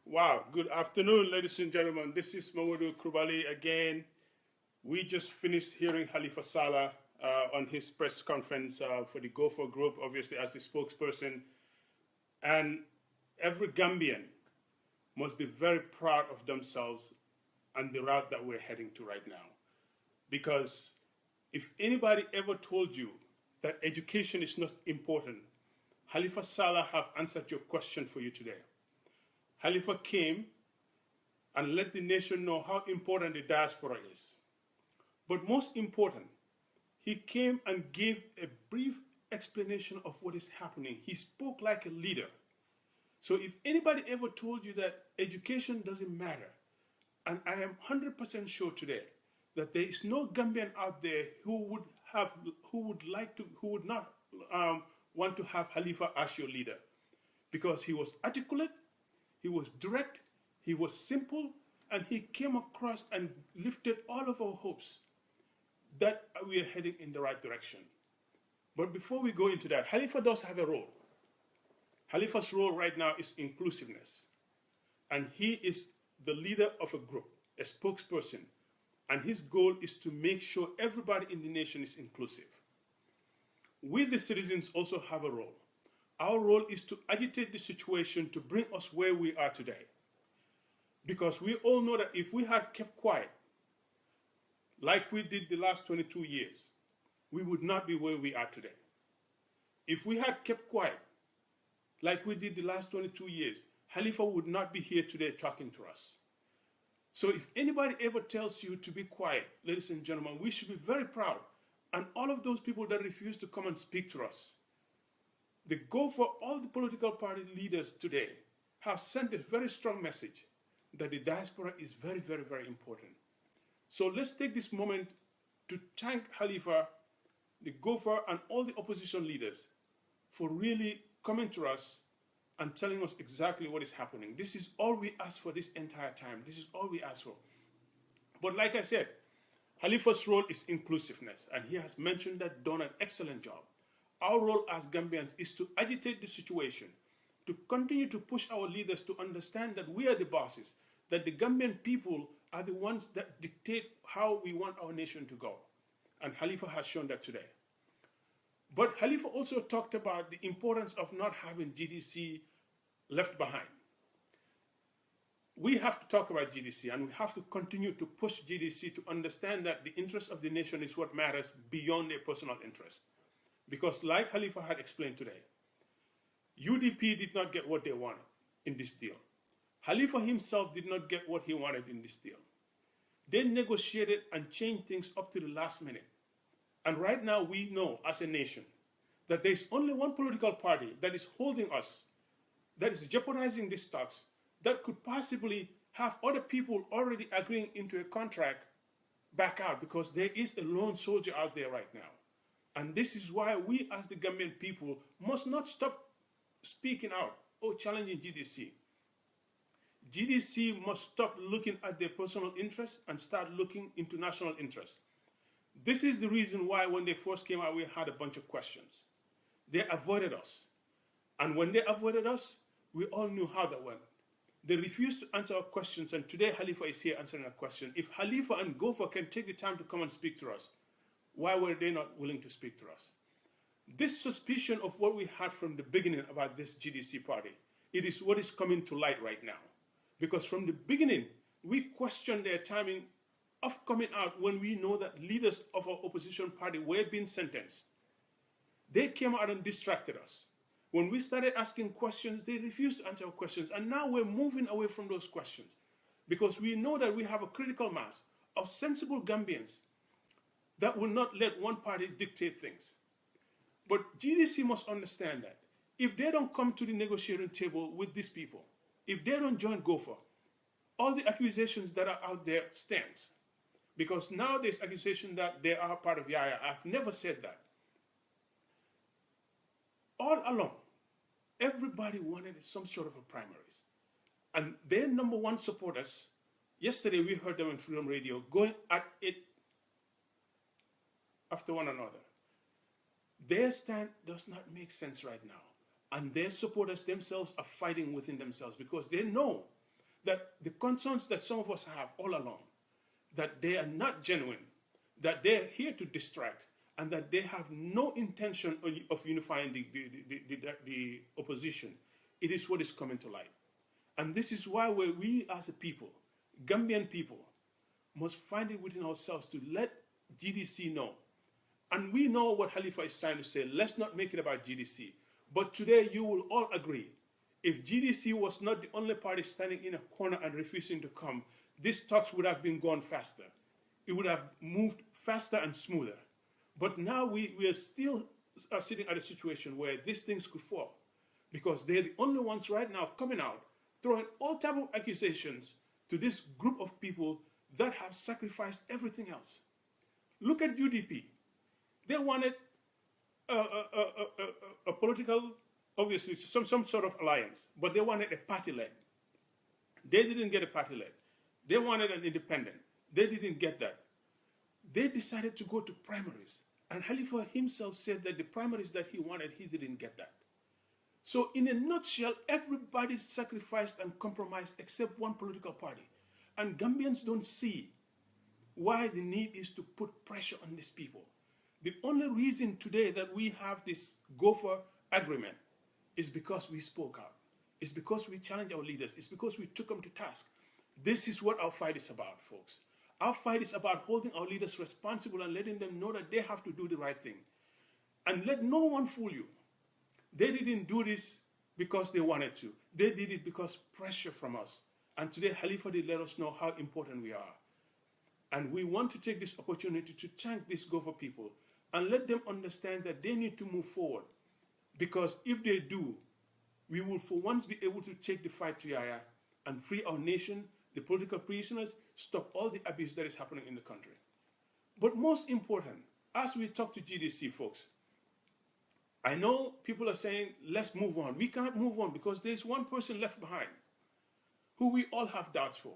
Wow, good afternoon, ladies and gentlemen. This is Mamadou Krubali again. We just finished hearing Halifa Saleh on his press conference for the Go For Group, obviously, as the spokesperson. And every Gambian must be very proud of themselves and the route that we're heading to right now. Because if anybody ever told you that education is not important, Halifa Saleh have answered your question for you today. Halifa came and let the nation know how important the diaspora is. But most important, he came and gave a brief explanation of what is happening. He spoke like a leader. So if anybody ever told you that education doesn't matter, and I am 100% sure today that there is no Gambian out there who would not want to have Halifa as your leader, because he was articulate, he was direct, he was simple, and he came across and lifted all of our hopes that we are heading in the right direction. But before we go into that, Halifa does have a role. Halifa's role right now is inclusiveness. And he is the leader of a group, a spokesperson. And his goal is to make sure everybody in the nation is inclusive. We, the citizens, also have a role. Our role is to agitate the situation to bring us where we are today. Because we all know that if we had kept quiet, like we did the last 22 years, we would not be where we are today. If we had kept quiet, like we did the last 22 years, Halifa would not be here today talking to us. So if anybody ever tells you to be quiet, ladies and gentlemen, we should be very proud. And all of those people that refuse to come and speak to us, they go for all the political party leaders today have sent a very strong message that the diaspora is very, very, very important. So let's take this moment to thank Halifa, the Gopher, and all the opposition leaders for really coming to us and telling us exactly what is happening. This is all we asked for this entire time. This is all we asked for. But like I said, Halifa's role is inclusiveness, and he has mentioned that, done an excellent job. Our role as Gambians is to agitate the situation, to continue to push our leaders to understand that we are the bosses, that the Gambian people are the ones that dictate how we want our nation to go. And Halifa has shown that today. But Halifa also talked about the importance of not having GDC left behind. We have to talk about GDC, and we have to continue to push GDC to understand that the interest of the nation is what matters beyond their personal interest. Because like Halifa had explained today, UDP did not get what they wanted in this deal. Halifa himself did not get what he wanted in this deal. They negotiated and changed things up to the last minute. And right now we know as a nation that there's only one political party that is holding us, that is jeopardizing these talks, that could possibly have other people already agreeing into a contract back out, because there is a lone soldier out there right now. And this is why we as the Gambian people must not stop speaking out or challenging GDC. GDC must stop looking at their personal interests and start looking into national interests. This is the reason why when they first came out, we had a bunch of questions. They avoided us. And when they avoided us, we all knew how that went. They refused to answer our questions, and today Halifa is here answering a question. If Halifa and Gopher can take the time to come and speak to us, why were they not willing to speak to us? This suspicion of what we had from the beginning about this GDC party, it is what is coming to light right now. Because from the beginning, we questioned their timing of coming out when we know that leaders of our opposition party were being sentenced. They came out and distracted us. When we started asking questions, they refused to answer our questions. And now we're moving away from those questions because we know that we have a critical mass of sensible Gambians that will not let one party dictate things. But GDC must understand that if they don't come to the negotiating table with these people, if they don't join Gopher, all the accusations that are out there stands. Because now there's accusation that they are part of Yaya. I've never said that. All along, everybody wanted some sort of a primaries. And their number one supporters, yesterday we heard them on Freedom Radio, going at it after one another. Their stand does not make sense right now. And their supporters themselves are fighting within themselves because they know that the concerns that some of us have all along, that they are not genuine, that they're here to distract, and that they have no intention of unifying the opposition. It is what is coming to light. And this is why we as a people, Gambian people, must find it within ourselves to let GDC know. And we know what Khalifa is trying to say. Let's not make it about GDC. But today you will all agree, if GDC was not the only party standing in a corner and refusing to come, these talks would have been gone faster. It would have moved faster and smoother. But now we are still sitting at a situation where these things could fall, because they're the only ones right now coming out, throwing all type of accusations to this group of people that have sacrificed everything else. Look at UDP. They wanted a political, obviously, some sort of alliance, but they wanted a party-led. They didn't get a party-led. They wanted an independent. They didn't get that. They decided to go to primaries. And Khalifa himself said that the primaries that he wanted, he didn't get that. So in a nutshell, everybody sacrificed and compromised except one political party. And Gambians don't see why the need is to put pressure on these people. The only reason today that we have this gopher agreement is because we spoke out. It's because we challenged our leaders. It's because we took them to task. This is what our fight is about, folks. Our fight is about holding our leaders responsible and letting them know that they have to do the right thing. And let no one fool you. They didn't do this because they wanted to. They did it because pressure from us. And today, Khalifa did let us know how important we are. And we want to take this opportunity to thank these gopher people and let them understand that they need to move forward. Because if they do, we will for once be able to take the fight to Yaya and free our nation, the political prisoners, stop all the abuse that is happening in the country. But most important, as we talk to GDC folks, I know people are saying, let's move on. We cannot move on because there's one person left behind who we all have doubts for.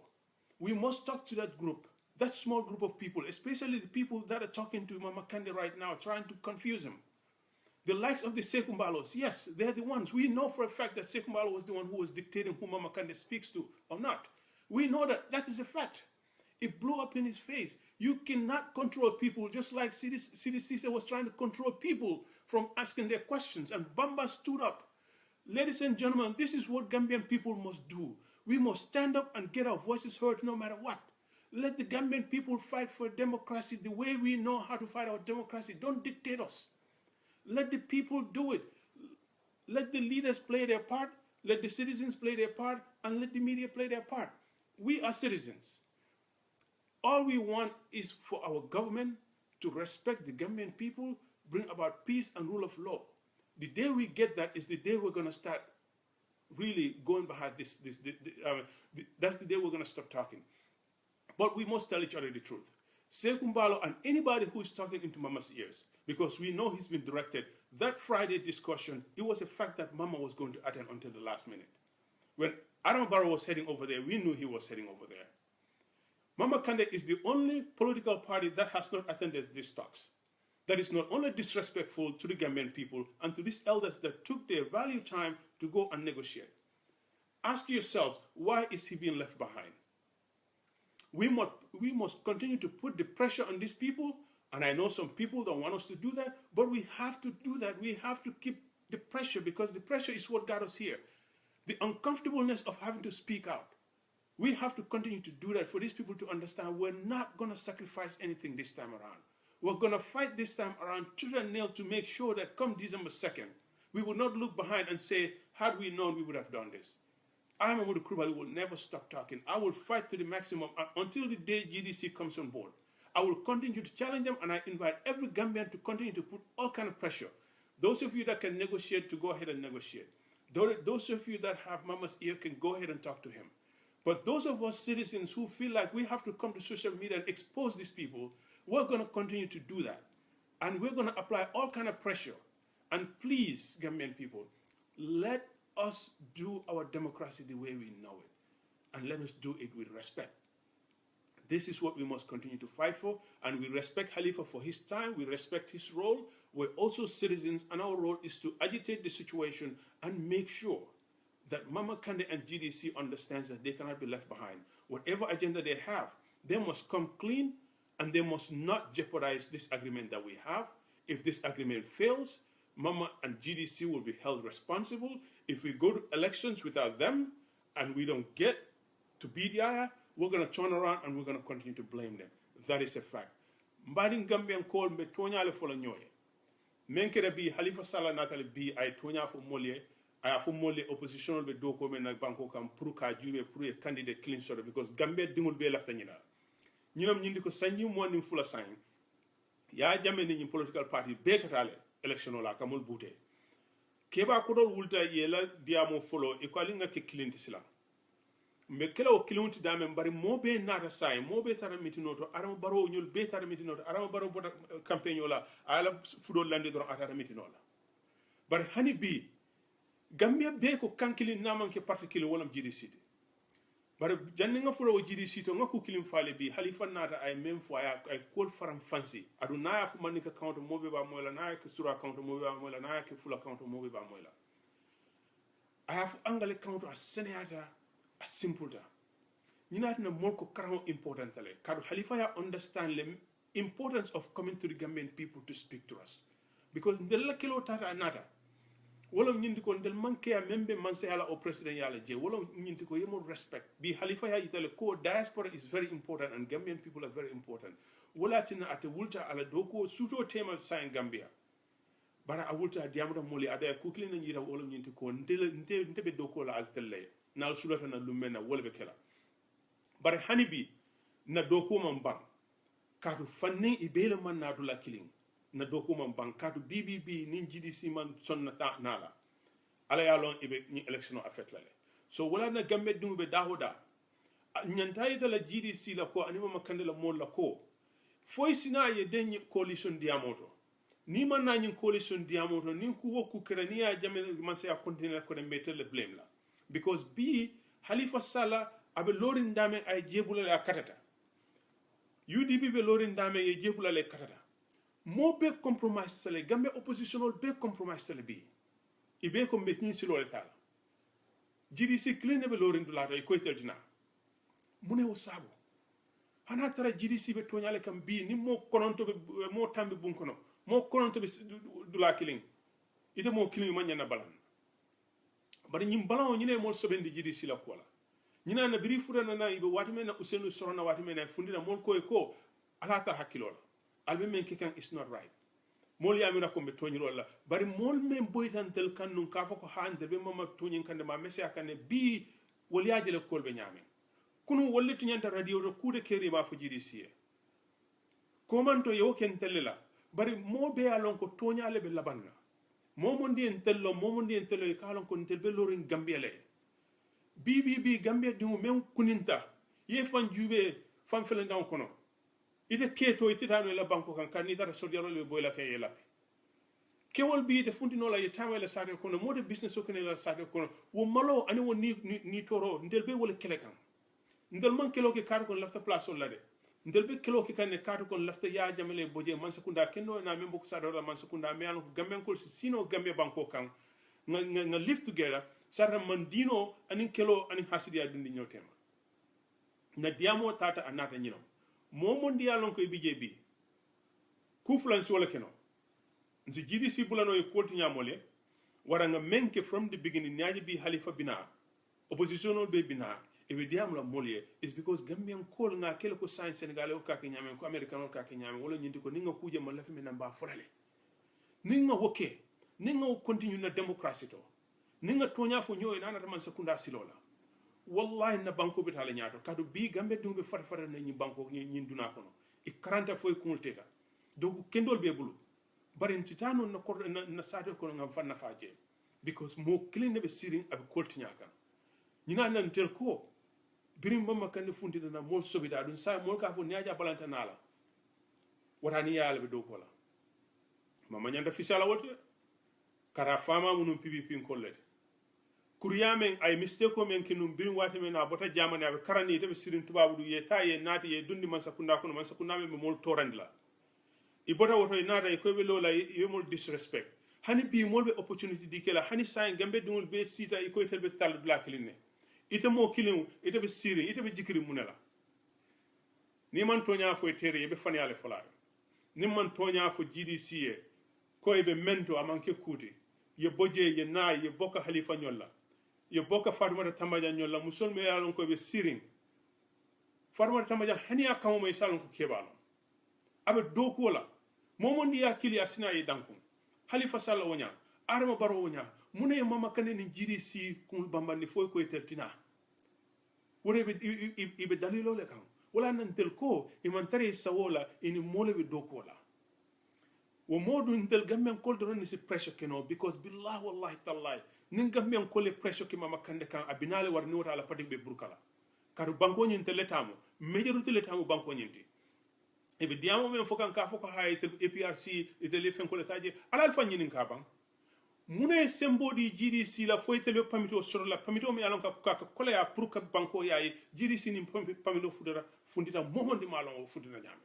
We must talk to that group, that small group of people, especially the people that are talking to Mama Kande right now, trying to confuse him. The likes of the Sekumbalos, yes, they're the ones. We know for a fact that Sekumbalo was the one who was dictating who Mama Kande speaks to or not. We know that that is a fact. It blew up in his face. You cannot control people just like CDC was trying to control people from asking their questions. And Bamba stood up. Ladies and gentlemen, this is what Gambian people must do. We must stand up and get our voices heard no matter what. Let the Gambian people fight for democracy the way we know how to fight our democracy. Don't dictate us. Let the people do it. Let the leaders play their part. Let the citizens play their part. And let the media play their part. We are citizens. All we want is for our government to respect the Gambian people, bring about peace and rule of law. The day we get that is the day we're going to start really going behind this. That's the day we're going to stop talking. But we must tell each other the truth. Sekumbalo and anybody who is talking into Mama's ears, because we know he's been directed. That Friday discussion, it was a fact that Mama was going to attend until the last minute. When Adam Barrow was heading over there, we knew he was heading over there. Mama Kande is the only political party that has not attended these talks. That is not only disrespectful to the Gambian people and to these elders that took their valued time to go and negotiate. Ask yourselves, why is he being left behind? We must continue to put the pressure on these people, and I know some people don't want us to do that, but we have to do that. We have to keep the pressure because the pressure is what got us here. The uncomfortableness of having to speak out. We have to continue to do that for these people to understand we're not going to sacrifice anything this time around. We're going to fight this time around tooth and nail to make sure that come December 2nd, we will not look behind and say, had we known, we would have done this. I, Mahmoud Krubali, will never stop talking. I will fight to the maximum until the day GDC comes on board. I will continue to challenge them, and I invite every Gambian to continue to put all kind of pressure. Those of you that can negotiate, to go ahead and negotiate. Those of you that have Mama's ear can go ahead and talk to him. But those of us citizens who feel like we have to come to social media and expose these people, we're going to continue to do that. And we're going to apply all kind of pressure. And please, Gambian people, let us do our democracy the way we know it. And let us do it with respect. This is what we must continue to fight for. And we respect Khalifa for his time. We respect his role. We're also citizens, and our role is to agitate the situation and make sure that Mama Kande and GDC understands that they cannot be left behind. Whatever agenda they have, they must come clean and they must not jeopardize this agreement that we have. If this agreement fails, Mama and GDC will be held responsible. If we go to elections without them and we don't get to BDI, we're going to turn around and we're going to continue to blame them. That is a fact. Mbadin Gambian call me tonya le fola nyoye. Menkere bi Halifa Sallah natale bi ay tonya fo molye ay fo molye opposition be do ko men nak banko kam pour ka jube pour a candidate clean shot because Gambia dingul be lafta nyina. Ñinam ñindi ko sanji mo nim fula sang. Ya jame ni political party be katale election la kamul bute. Keba ko do wulta yela diamo folo e ko alinga ke clean tislam. Me kela o kilunti dame mbari mo be nata sai mo be tara mitinoto arama baro ñol be tara mitinoto arama baro bota campagne la ala fudo lande do atara mitinola bari hani bi Gambia be ko kankili naman ke parti kilo wala GDC bari janni nga fudo GDC to nga ko kilim fale bi Halifa nata ay même fois ay kol faram fancy adu na ya fu man ka account mo be ba mola na ya sura account mo be ba mola na ya full account mo be ba mola I have angale account a senator a simple da ñina na mol ko karaw important tale kadu Halifa ya understand the importance of coming to the Gambian people to speak to us because ndel la kilo tata nata wala ñindi ko ndel manke ya membe manse yala o president yala je wala ñindi ko yemo respect bi Halifa ya itale ko diaspora is very important and Gambian people are very important wala tina ate wulta ala doko suto tema sa en Gambia bara a wulta diamuda moli ada ko kilina ñira wala ñindi ko ndebe doko la altelle nal sulata na lumena wolbe kela bare hanibi na doku man bang katu fanni ibele man na dula killing na doku man bang katu BBB nin GDC man sonna ta nala ala ya lon ibe ni election affect la so wala na gambe dumbe dahoda nyanta ida la GDC la ko anima makande la mol la ko foy sina ye denye coalition diamoto ni man na nyin coalition diamoto ni ku woku kerania jamel man se a continuer ko de meter le blame la because B Halifa Sallah abe lorin dame ay jebula le katata UDP be lorin dame ye jebula le katata mo be compromise sale Gambia oppositional be compromise sale bi ibe ko be ni silo le tala GDC clean be lorin dula do ko teldina mune wo sabo hana tara GDC be tonyale kam bi ni mo kononto be mo tambe bunkono mo kononto be dula killing ite mo killing man nyana balan bari ñim balao ñine mol sobendi GDC la kola ñina na biri furana na ibe wati men na usenu sorona wati men na fundina mol koy ko alata hakkilola albe men ke kan is not right mol yamira ko be toñiro la bari mol men boytantel kan nun ka fako hande be mama toñin kande ma mesi akane bi wol yaajele kolbe ñame kunu wolleti ñanta radio to kude keri ma fo GDC ko man to yo ken telela bari mo be alon ko toñale be labanna momondi en tello e kalon kon telbe lorin Gambia le BBB Gambia dingu men kuninta ye fan jube fan felen down kono ite keto ititano la banko kan ni dara sodiaro le boyla kay lapi kewol bi de fundino la yetawe la sare kono mode business o kono la sare kono wo malo ani won ni toro ndelbe wala kele kan ndel man kelo ke kar kon lafta place on la de ndelbe kelo ke kan ne kar kon lafta ya jamale boje man sekunda kendo na membo ko sadora man sekunda me an ko gamben ko sino gambe banko kan nga live together sarra man dino ani kelo ani hasidia dindi nyotema na diamo tata anata nyino momo ndialon ko bije bi ku flansi wala keno nzi GDC bulano e kolti nyamole wara nga menke from the beginning nyaji bi Halifa bina oppositional be bina e be diam la molie is because Gambian kol nga kele ko science Senegal o kake nyame ko American o kake nyame wala nyindi ko ninga kuje ma lafi mena mba forale ninga woke ninga o continue na democracy to ninga tonya fo nyoy nana man sekunda silola wallahi na banko be tala nyaato kadu bi Gambia dumbe far na nyi banko nyi duna kono e 40 foy kumulteta donc kendol be bulu bari titano na sate ko ngam fanna faaje because mo clean be siring ab koltinyaka nyina nan tel ko birim bamba kan funti na mol sobida dun sa mol ka fo nyaaja balanta nala watani yaala be do ko la mama nyanda fisala wolte kara fama munum PPP kollete kuriyame ay mistake ko men kinum birim wati men na bota jamane ab karani te be sirin tubabu du ye taye nati ye dundi man sakunda ko man sakunda me mol torandla i bota woto nata e ko be lola e mol disrespect hani bi molbe opportunity di kela hani sain gambe dungul be sita iko itelbe tal black linne ite mo kilin ite be siri ite be jikiri munela ni man tonya fo tere be fani ale fola ni man tonya fo GDC e ko be mento amanke kuti ye boje ye na ye boka halifa nyolla ye boka Fatoumata Tambadia nyolla musol me yalon ko be sirin Fatoumata Tambadia hani akamu me salon ko kebalo abe doku wala momondi ya kili asina ye dankum Halifa Sallah wonya Adama Barrow wonya mune mama kane ni GDC kun bambani foy ko tertina wone be dalilo le kan wala nan tel ko imantare sawola ini mole be dokola wo modu ntel gammen kol do ni si pressure keno because billahi wallahi tallahi nin gammen kol le pressure ki mama kande kan abinale war ni wata la patik be burkala karu banko nyin teletamo majority letamo banko nyinti ebe diamo men fokan ka foko hay te APRC itele fen ko letaje alal fanyinin ka ban mune sembodi GDC la foy tele pamito sur la pamito mi alon ka kola ya pour ka banko yayi GDC ni pamito fudara fundita momondi malon fudina nyame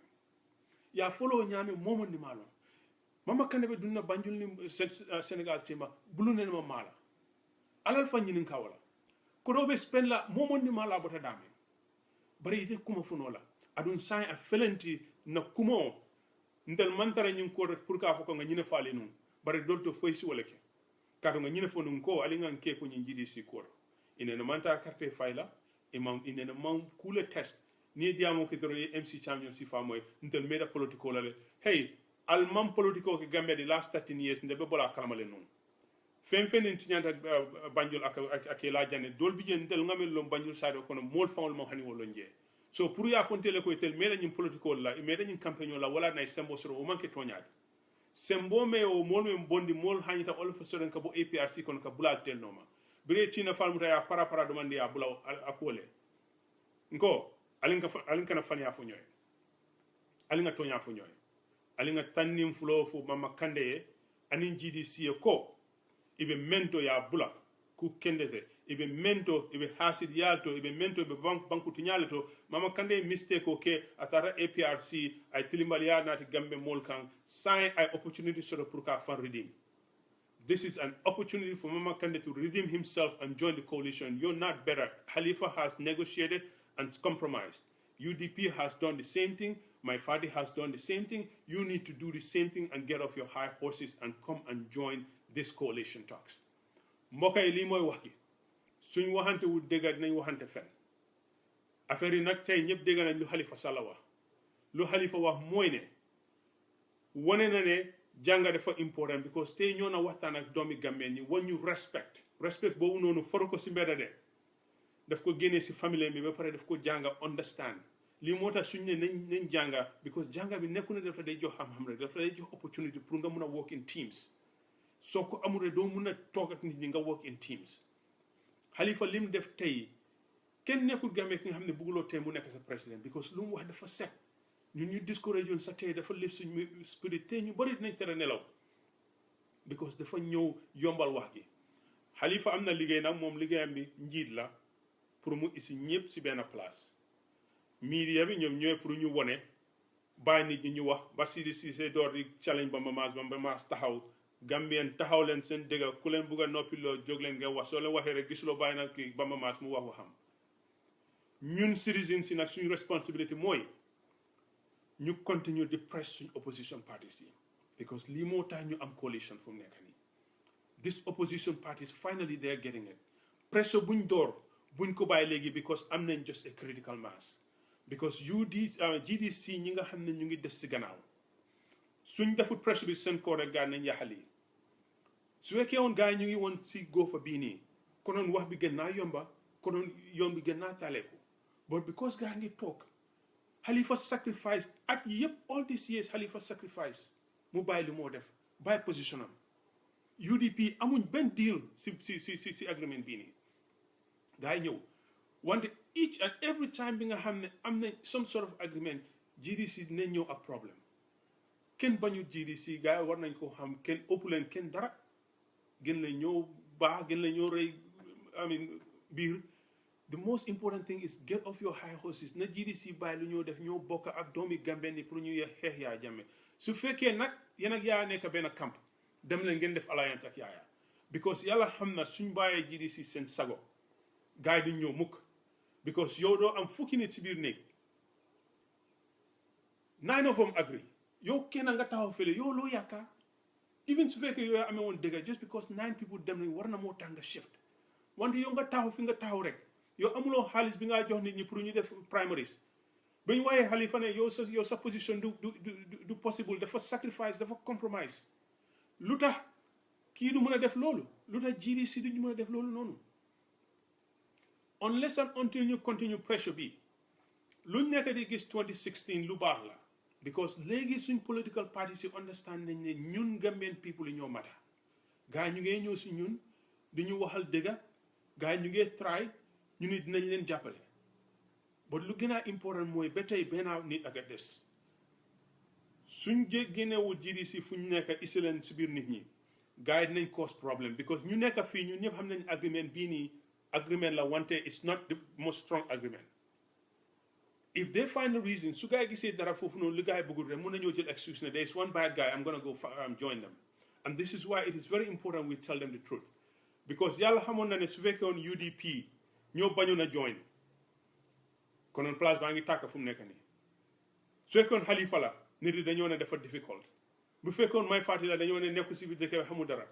ya folo nyame momondi malon mama kande be dunna banjul ni Senegal tema bulune ma mala alal fanyinin ka wala ko do be spend la momondi mala bota dame bari ite kuma funola adun sai a felenti na kumo ndel mantara nyin ko pour ka foko nga nyine faale nun bari dolto foysi wala ke kado nga nyine fonun ko ali nga ke ko nyin jidi si ko ine no manta carte fayla imam ine no mam kule test ni diamo ke toro MC champion si famoy ndel meda politiko la le hey al mam politiko ke Gambia di last 13 years ndebe bola kalamale nun fen en tinyanta banjul ak la janne dol bi jeen ndel ngamel lo banjul sado kono mol fawol mo hani wolo nje so pour ya fontele ko tel meda nyim political la meda nyim campaign la wala nay sembo soro o manke toñade sembo me o mol me bondi mol hanyita all of a sudden ka bo APRC kon ka bulal tel noma bire tina falmuta ya para demande ya bula akole nko alinka na fanya fo nyoy alinga tonya fo nyoy alinga tannim fulo fo mama kande anin GDC ko ibe mento ya bula ku kendete ibe mento ibe hasid yalto ibe mento ibe banku tinyaleto mama kande mistake ke atara APRC ay tilimbaliya nati gambe molkan sign ay opportunity sort pour ka fan redeem. This is an opportunity for Mama Kande to redeem himself and join the coalition. You're not better. Khalifa has negotiated and compromised. UDP has done the same thing. My father has done the same thing. You need to do the same thing and get off your high horses and come and join this coalition talks. Mboka li moy wax gi suñ waxante wu dega dinañ waxante fen affaire yi nak tay ñep dega nañ lu Khalifa Sallah wax lu Khalifa wax moy ne woné na ne janga dafa important because tay ñoo na waxtaan ak doomi Gambien ñi won ñu respect boobu noonu foro ko si mbedda de daf ko génnee si famille bi ba pare daf ko jànga understand lii moo tax suñ ne nañ jànga because jànga bi nekku ne dafa day jox xam-xam rek dafa day jox opportunity pour nga mun a work in teams soo ko amul doo mun a toog ak nit ñi nga work in teams Halifa lim def tey kenn nekkul Gambie ki nga xam ne bëgguloo tey mu nekk sa président because lu mu wax dafa set ñun ñu discourage yoon sa tey dafa lift suñu spirit tey ñu bëri dinañ tere nelaw because dafa ñëw yombal wax gi Halifa am na liggéey nag moom liggéeyam bi njiit la pour mu isi ñëpp si benn place media bi ñoom ñooy pour ñu wone bàyyi nit ñi ñu wax ba Sidi Cissé door di challenge Bamba Mass taxaw Gambien taxaw leen seen dëgga ku leen bugg a noppi loo jóg leen nga wax soo leen waxee rek gisuloo bàyyi nag kii Bamba Mass mu wax waxam ñun citizens si nag suñu responsibility mooy ñu continue di press suñu opposition parties yi because lii moo tax ñu am coalition fu mu nekk nii this opposition parties finally they are getting it pressure buñ door buñ ko bàyyi léegi because am nañ just a critical mass because GDC ñi nga xam ne ñu ngi des si gannaaw suñ defut pressure bi seen koo rek gaa nañ yaxal yi su fekkee woon gaa yi ñu ngi woon si góofa bii nii konoon wax bi gën naa yomba konoon yoon bi gën naa taaleeku but because gaa ngi toog Halifa sacrifice at yëpp all these years Halifa sacrifice mu bàyyi li moo def bàyyi position am UDP amuñ benn deal si agreement bii nii gaa yi ñëw wante each and every time bi nga xam ne am na some sort of agreement GDC dinañ ñëw ak problème kenn bañu GDC gaa yi war nañ ko xam kenn ëpp leen kenn dara gën la ñëw baax gën la ñëw rëy biir the most important thing is get off your high horses na GDC bàyyi lu ñoo def ñoo bokk ak doomi Gambien ni pour ñu xeex yaa jàmme su fekkee nag yéen ak yaa nekk benn camp dem leen ngeen def alliance ak Yaya because yàlla xam na suñ bàyyee GDC seen sago gars yi duñ ñëw mukk because yow doo am fukki nit si biir néeg 9 of them agree yow kenn nga taxaw fële yow loo yaakaar even su fekkee yow yaa amee woon dëgg just because 9 people dem nañ war na moo tax nga shift wante yow nga taxaw fi nga taxaw rek yow amuloo xaalis bi ngaa jox nit ñi pour ñu def primaries bañ waaye Halifa ne yow sa position du possible dafa sacrifice dafa compromise lu tax kii du mën a def loolu lu tax GDC duñu mën a def loolu noonu unless and until ñu continue pressure bi luñ nekk di gis 2016 lu baax la because léegi suñ political parties yi understand nañ ne ñun Gambian people yi ñoo mata gars ñu ngee ñëw si ñun di ñu waxal dëgga gars ñu ngee try ñu ni dinañ leen jàppale but lu gën a important mooy ba tey benn nit ak a des suñ génnewul GDC fu ñu nekk isi leen si biir nit ñi gars yi dinañ cause problem because ñu nekk fii ñun ñëpp xam nañ agreement bii nii agreement la wante it's not the most strong agreement if they find a reason su gars yi gisee dara foofu noonu li gars yi bëggul rek mun nañoo jël excuse ne there is one bad guy I'm gonna go join them and this is why it is very important we tell them the truth because yàlla xamoon na ne su fekkee woon UDP ñoo bañoon a join konoon place baa ngi tàkk fu mu nekk nii su fekkoon Halifa la nit yi dañoo ne dafa difficult bu fekkoon may fàttali la dañoo ne nekku si biir dëkk bi xamul dara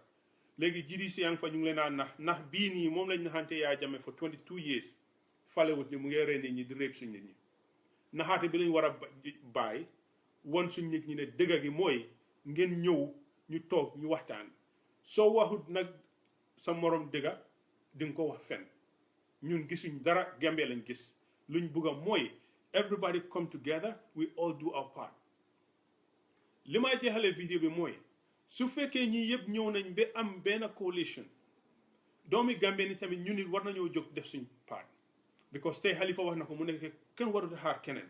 léegi GDC yaa ngi fa ñu ngi leen a nax bii nii moom lañ naxante Yaya Jammeh for 22 years falewut ni mu ngi rey nit ñi di réeb suñ nit ñi naxaate bi lañ war a bàyyi won suñ nit ñi ne dëgg gi mooy ngeen ñëw ñu toog ñu waxtaan soo waxut nag sa morom dëgga di nga ko wax fen ñun gisuñ dara Gambia lañ gis luñ bugg a mooy everybody come together we all do our part li may jeexalee vidéo bi mooy su fekkee ñi yëpp ñëw nañ ba am benn coalition doomi Gambie ni tamit ñu nit war nañoo jóg def suñ part because tey Halifa wax na ko mu nekk kenn warut a xaar keneen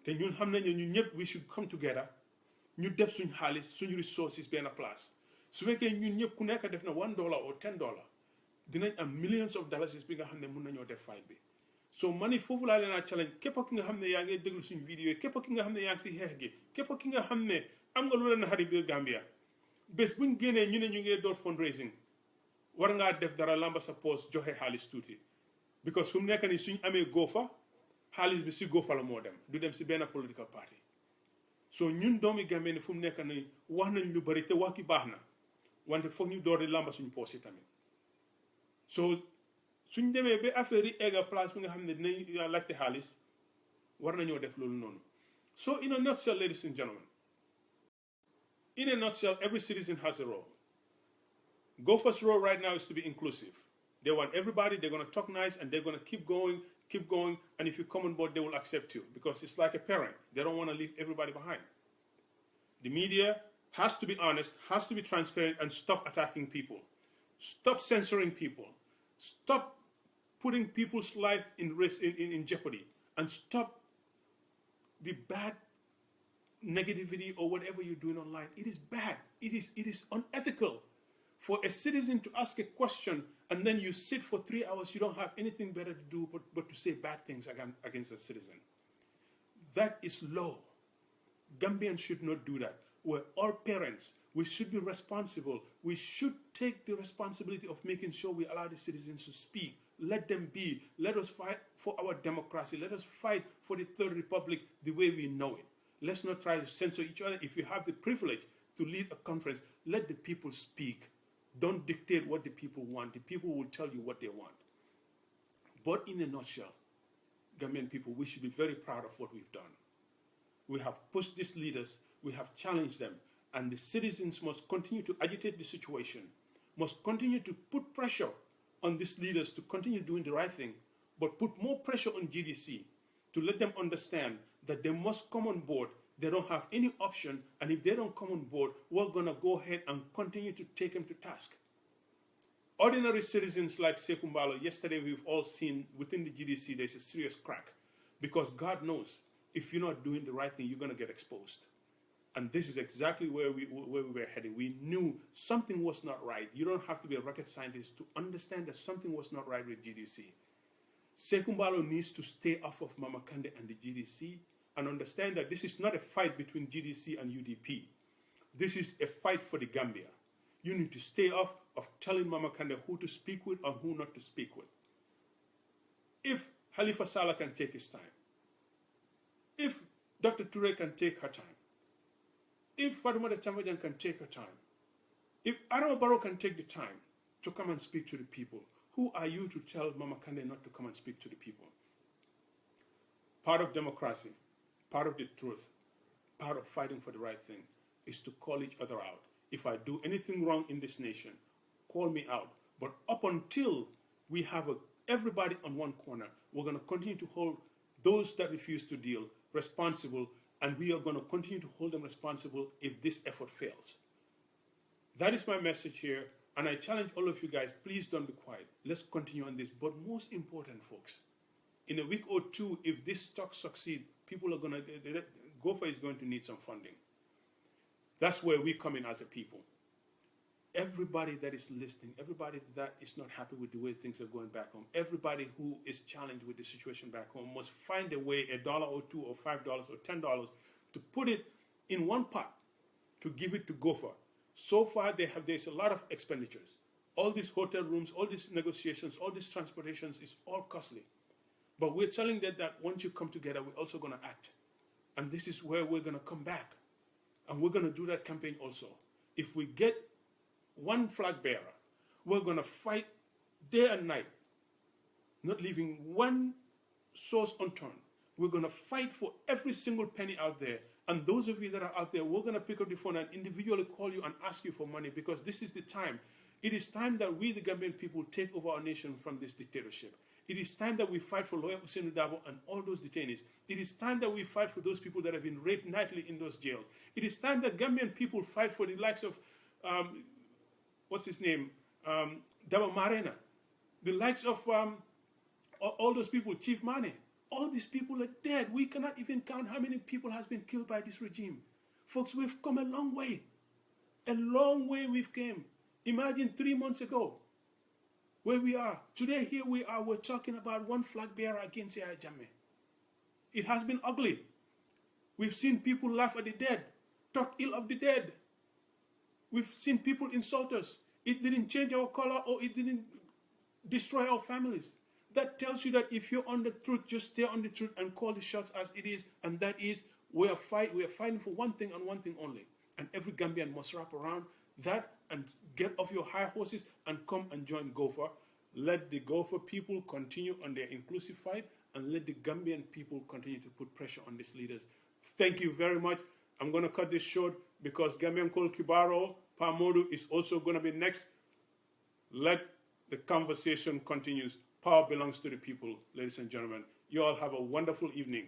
te ñun xam nañ ne ñun ñëpp we should come together ñu def suñ xaalis suñ resources benn place su fekkee ñun ñëpp ku nekk def na $1 or $10 dinañ am millions of dollars bi nga xam ne mun nañoo def fight bi so mani foofu laa leen a challenge képp ki nga xam ne yaa ngi déglu suñ vidéo yi képp ki nga xam ne yaa ngi si xeex gi képp ki nga xam ne am nga lu leen xarit biir Gambia bés buñ génnee ñu ne ñu ngee door fundraising war ngaa def dara lamba sa poos joxe xaalis tuuti because fu mu nekk ni suñ amee góofa xaalis bi si góofa la moo dem du dem si benn political party so ñun doomi Gambie ni fu mu nekk ni wax nañ lu bari te wax ki baax na wante foog ñu door di lamba suñ poos yi tamit so suñ demee ba affaire yi egga place bi nga xam ne dinañ laajte xaalis war nañoo def loolu noonu so in a nutshell ladies and gentlemen in a nutshell every citizen has a role. Gofa's role right now is to be inclusive. They want everybody, they're going to talk nice, and they're going to keep going, and if you come on board, they will accept you, because it's like a parent. They don't want to leave everybody behind. The media has to be honest, has to be transparent, and stop attacking people. Stop censoring people. Stop putting people's life in risk, in jeopardy, and stop the bad negativity or whatever you're doing online. It is bad. It is unethical for a citizen to ask a question and then you sit for 3 hours. You don't have anything better to do but to say bad things against a citizen. That is low. Gambians should not do that. We're all parents. We should be responsible. We should take the responsibility of making sure we allow the citizens to speak. Let them be. Let us fight for our democracy. Let us fight for the Third Republic the way we know it. Let's not try to censor each other. If you have the privilege to lead a conference, let the people speak. Don't dictate what the people want. The people will tell you what they want. But in a nutshell, Gambian people, we should be very proud of what we've done. We have pushed these leaders, we have challenged them, and the citizens must continue to agitate the situation, must continue to put pressure on these leaders to continue doing the right thing, but put more pressure on GDC to let them understand that they must come on board. They don't have any option, and if they don't come on board, we're going to go ahead and continue to take them to task. Ordinary citizens like Sekumbalo, yesterday we've all seen within the GDC there's a serious crack, because God knows if you're not doing the right thing, you're going to get exposed. And this is exactly where we were heading. We knew something was not right. You don't have to be a rocket scientist to understand that something was not right with GDC. Sekumbalo needs to stay off of Mama Kande and the GDC and understand that this is not a fight between GDC and UDP. This is a fight for the Gambia. You need to stay off of telling Mama Kandeh who to speak with or who not to speak with. If Halifa Sallah can take his time, if Dr. Toure can take her time, if Fatoumata Tambadang can take her time, if Adama Barrow can take the time to come and speak to the people, who are you to tell Mama Kandeh not to come and speak to the people? Part of democracy, part of the truth, part of fighting for the right thing is to call each other out. If I do anything wrong in this nation, call me out. But up until we have everybody on one corner, we're going to continue to hold those that refuse to deal responsible, and we are going to continue to hold them responsible if this effort fails. That is my message here, and I challenge all of you guys, please don't be quiet. Let's continue on this. But most important, folks, in a week or two, if this talk succeeds, people are going to, GOFA is going to need some funding. That's where we come in as a people. Everybody that is listening, everybody that is not happy with the way things are going back home, everybody who is challenged with the situation back home must find a way, $1 or $2 or $5 or $10, to put it in one pot to give it to GOFA. So far, there's a lot of expenditures. All these hotel rooms, all these negotiations, all these transportations is all costly. But we're telling them that once you come together, we're also going to act. And this is where we're going to come back. And we're going to do that campaign also. If we get one flag bearer, we're going to fight day and night, not leaving one source unturned. We're going to fight for every single penny out there. And those of you that are out there, we're going to pick up the phone and individually call you and ask you for money, because this is the time. It is time that we, the Gambian people, take over our nation from this dictatorship. It is time that we fight for Lawyer Hussein Dabo and all those detainees. It is time that we fight for those people that have been raped nightly in those jails. It is time that Gambian people fight for the likes of, what's his name, Dabo Marena, the likes of all those people, Chief Mane. All these people are dead. We cannot even count how many people has been killed by this regime. Folks, we've come a long way. A long way we've came. Imagine 3 months ago where we are. Today, here we are. We're talking about one flag bearer against Yahya Jammeh. It has been ugly. We've seen people laugh at the dead, talk ill of the dead. We've seen people insult us. It didn't change our color, or it didn't destroy our families. That tells you that if you're on the truth, just stay on the truth and call the shots as it is. And that is, we are fighting for one thing and one thing only. And every Gambian must wrap around that and get off your high horses and come and join GOFA. Let the GOFA people continue on their inclusive fight, and let the Gambian people continue to put pressure on these leaders. Thank you very much. I'm going to cut this short because Gambian Kol Kibaro Pamodu is also going to be next. Let the conversation continues. Power belongs to the people, ladies and gentlemen. You all have a wonderful evening.